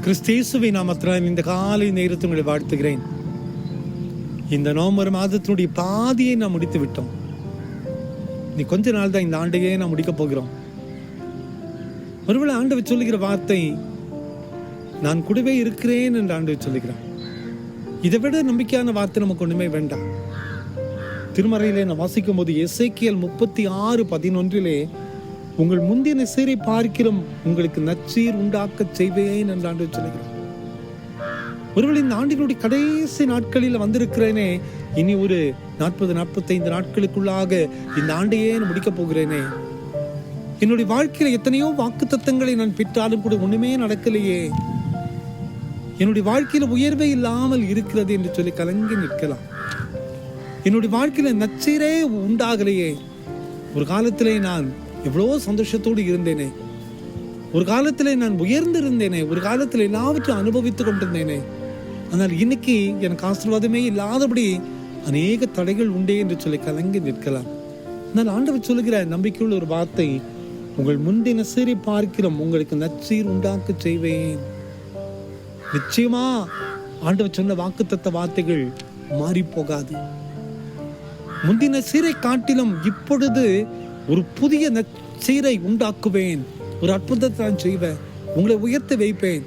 கிறிஸ்தேசுவை நாமத்தினால் இந்த காலை நேரத்தை உங்களை வாழ்த்துகிறேன். இந்த நவம்பர் மாதத்தினுடைய பாதியை நாம் முடித்து விட்டோம். நீ கொஞ்ச நாள் தான் இந்த ஆண்டையே நாம் முடிக்க போகிறோம். ஒருவேளை ஆண்டவர் சொல்லுகிற வார்த்தை, நான் கூடவே இருக்கிறேன் என்று ஆண்டவர் சொல்லுகிறான். இதை விட நம்பிக்கையான வார்த்தை நமக்கு ஒண்ணுமே வேண்டாம். திருமறையிலே நான் வாசிக்கும் போது எசேக்கியேல் 36:11 உங்கள் முந்தின சீரை பார்க்கிறோம், உங்களுக்கு நற்சீர் உண்டாக்க செய்வேன் என்று ஆண்டவர் சொல்லுகிறார். ஒருவேளை இந்த ஆண்டினுடைய கடைசி நாட்களில் வந்திருக்கிறேனே, இனி ஒரு 40-45 நாட்களுக்குள்ளாக இந்த ஆண்டையே முடிக்க போகிறேனே, என்னுடைய வாழ்க்கையில எத்தனையோ வாக்கு தத்தங்களை நான் பெற்றாலும் கூட ஒண்ணுமே நடக்கலையே, என்னுடைய வாழ்க்கையில உயர்வே இல்லாமல் இருக்கிறது என்று சொல்லி கலங்கி நிற்கலாம். என்னுடைய வாழ்க்கையில நற்சீரே உண்டாகலையே, ஒரு காலத்திலே நான் எவ்வளோ சந்தோஷத்தோடு இருந்தேனே, ஒரு காலத்திலே நான் உயர்ந்திருந்தேனே, ஒரு காலத்தில் எல்லாவற்றையும் அனுபவித்துக் கொண்டிருந்தேனே, ஆனால் இன்னைக்கு எனக்கு ஆசீர்வாதமே இல்லாதபடி அநேக தடைகள் உண்டே என்று சொல்லி கலங்கி நிற்கலாம். ஆனால் ஆண்டவர் சொல்லுகிற நம்பிக்கையுள்ள ஒரு வார்த்தை, உங்கள் முந்தின சீரை பார்க்கிறோம், உங்களுக்கு நற்சீர் உண்டாக்க செய்வேன். நிச்சயமா ஆண்டவர் சொன்ன வாக்குத்தத்த வார்த்தைகள் மாறி போகாது. முந்தின சீரை காட்டிலும் இப்பொழுது ஒரு புதிய நற்சீரை உண்டாக்குவேன், ஒரு அற்புதத்தை நான் செய்வேன், உங்களை உயர்த்தி வைப்பேன்.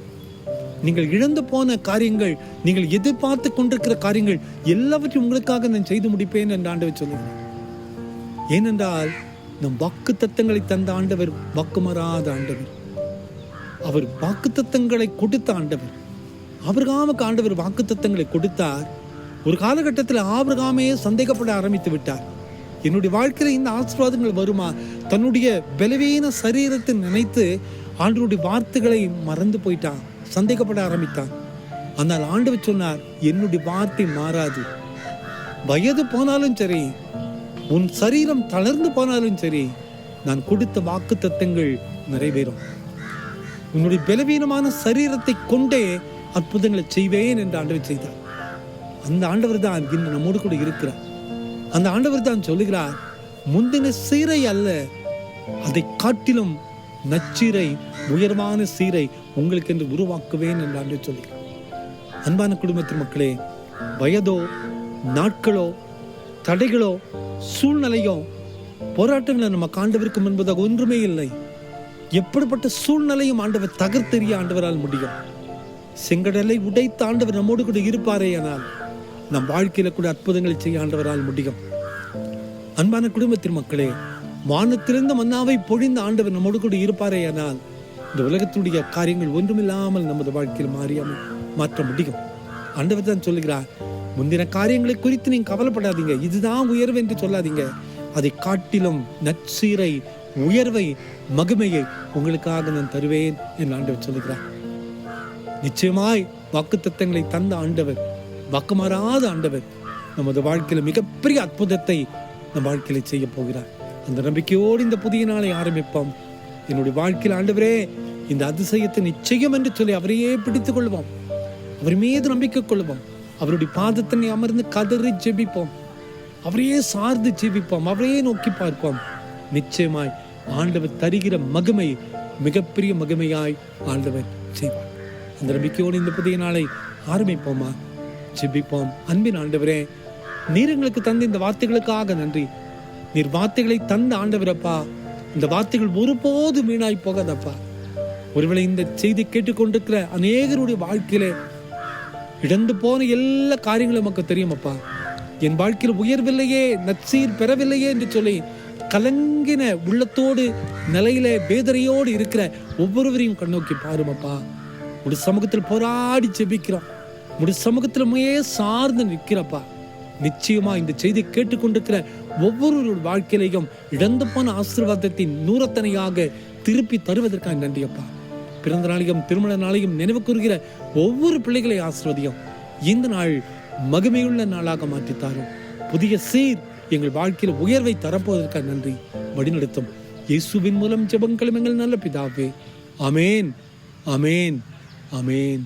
நீங்கள் இழந்து போன காரியங்கள், நீங்கள் எதிர்பார்த்து கொண்டிருக்கிற காரியங்கள் எல்லாவற்றையும் உங்களுக்காக நான் செய்து முடிப்பேன் என்று ஆண்டவர் சொல்லுகிறார். ஏனென்றால் நம் வாக்கு தத்தங்களை தந்த ஆண்டவர் வாக்கு மாறாத ஆண்டவர். அவர் வாக்கு தத்தங்களை கொடுத்த ஆண்டவர். ஆபிரகாமுக்கு ஆண்டவர் வாக்கு தத்தங்களை கொடுத்தார். ஒரு காலகட்டத்தில் ஆபிரகாமே சந்தேகப்பட ஆரம்பித்து விட்டார். என்னுடைய வாழ்க்கையில இந்த ஆசீர்வாதங்கள் வருமா? தன்னுடைய பலவீன சரீரத்தை நினைத்து ஆண்டவருடைய வார்த்தைகளை மறந்து போயிட்டான், சந்தேகப்பட ஆரம்பித்தான். ஆனால் ஆண்டவர் சொன்னார், என்னுடைய வார்த்தை மாறாது. வயது போனாலும் சரி, உன் சரீரம் தளர்ந்து போனாலும் சரி, நான் கொடுத்த வாக்கு தத்தங்கள் நிறைவேறும். உன்னுடைய பலவீனமான சரீரத்தை கொண்டே அற்புதங்களை செய்வேன் என்று ஆண்டவர் செய்தார். அந்த ஆண்டவர் தான் இன்று நம்மோடு கூட இருக்கிறார். அந்த ஆண்டவர் தான் சொல்லுகிறார், முந்தின சீரை அல்ல, அதை காட்டிலும் நச்சீரை, உயர்வான சீரை உங்களுக்கு என்று உருவாக்குவேன் என்று ஆண்டவர் சொல்லுகிறார். அன்பான குடும்பத்தின் மக்களே, வயதோ, நாட்களோ, தடைகளோ, சூழ்நிலையோ, போராட்டங்களை நம்ம ஆண்டவருக்கு முன்பதாக ஒன்றுமே இல்லை. எப்படிப்பட்ட சூழ்நிலையும் ஆண்டவர் தகர்த்தெறிய ஆண்டவரால் முடியும். செங்கடலை உடைத்த ஆண்டவர் நம்மோடு கூட இருப்பாரே, ஆனால் நம் வாழ்க்கையில கூட அற்புதங்களை செய்ய ஆண்டவரால் முடியும். அன்பான குடும்பத்தின் மக்களே, வானத்திலிருந்து மன்னாவை பொழிந்த ஆண்டவர் நம்மோடு கூட இருப்பாரே, ஆனால் இந்த உலகத்துடைய காரியங்கள் ஒன்றுமில்லாமல் நமது வாழ்க்கையில் மாற்ற முடியும். ஆண்டவர் தான் சொல்லுகிறார், முந்தின காரியங்களை குறித்து நீங்க கவலைப்படாதீங்க, இதுதான் உயர்வு என்று சொல்லாதீங்க, அதை காட்டிலும் நற்சீரை, உயர்வை, மகிமையை உங்களுக்காக நான் தருவேன் என்று ஆண்டவர் சொல்லுகிறார். நிச்சயமாய் வாக்கு தத்தங்களை தந்த ஆண்டவர், வாக்கு மாறாத ஆண்டவர் நமது வாழ்க்கையில மிகப்பெரிய அற்புதத்தை நம் வாழ்க்கையில செய்ய போகிறார். அந்த நம்பிக்கையோடு இந்த புதிய நாளை ஆரம்பிப்போம். என்னுடைய வாழ்க்கையில் ஆண்டவரே, இந்த அதிசயத்தை நிச்சயம் என்று சொல்லி அவரையே பிடித்துக் கொள்வோம், அவர் மீது நம்பிக்கை கொள்வோம், அவருடைய பாதத்தினை அமர்ந்து கதறி ஜெபிப்போம், அவரையே சார்ந்து ஜெபிப்போம், அவரையே நோக்கி பார்ப்போம். நிச்சயமாய் ஆண்டவர் தருகிற மகிமை மிகப்பெரிய மகிமையாய் ஆண்டவர் செய்வார். அந்த நம்பிக்கையோடு இந்த புதிய நாளை ஆரம்பிப்போமா? ஜெபிப்போம். அன்பின் ஆண்டவரே, நீர் எங்களுக்கு தந்த இந்த வார்த்தைகளுக்காக நன்றி. நீர் வார்த்தைகளை தந்த ஆண்டவரப்பா, இந்த வார்த்தைகள் ஒருபோது வீணாய் போகாதப்பா. ஒருவேளை இந்த செய்தி கேட்டுக்கொண்டிருக்கிற அநேகருடைய வாழ்க்கையில இழந்து போன எல்லா காரியங்களும் நமக்கு தெரியுமப்பா. என் வாழ்க்கையில் உயர்வில்லையே, நற்சீர் பெறவில்லையே என்று சொல்லி கலங்கின உள்ளத்தோடு, நிலையில வேதனையோடு இருக்கிற ஒவ்வொருவரையும் கண்ணோக்கி பாருமப்பா. ஒரு சமூகத்தில் போராடி ஜெபிக்கிறோம், ஒரு சமூகத்தில் சார்ந்து நிற்கிறப்பா. நிச்சயமா இந்த செய்தி கேட்டுக்கொண்டிருக்கிற ஒவ்வொரு வாழ்க்கையிலையும் இழந்து போன ஆசீர்வாதத்தின் நூறத்தனையாக திருப்பி தருவதற்காக நன்றியப்பா. பிறந்த நாளையும் திருமண நாளையும் நினைவு கூறுகிற ஒவ்வொரு பிள்ளைகளை ஆசீர்வதியும். இந்த நாள் மகிமையுள்ள நாளாக மாற்றித்தாரும். புதிய சீர் எங்கள் வாழ்க்கையில் உயர்வை தரப்போவதற்காக நன்றி. வழிநடத்தும் இயேசுவின் மூலம் ஜெபங்களும் எங்கள் நல்ல பிதாவே. ஆமேன், ஆமேன், ஆமேன்.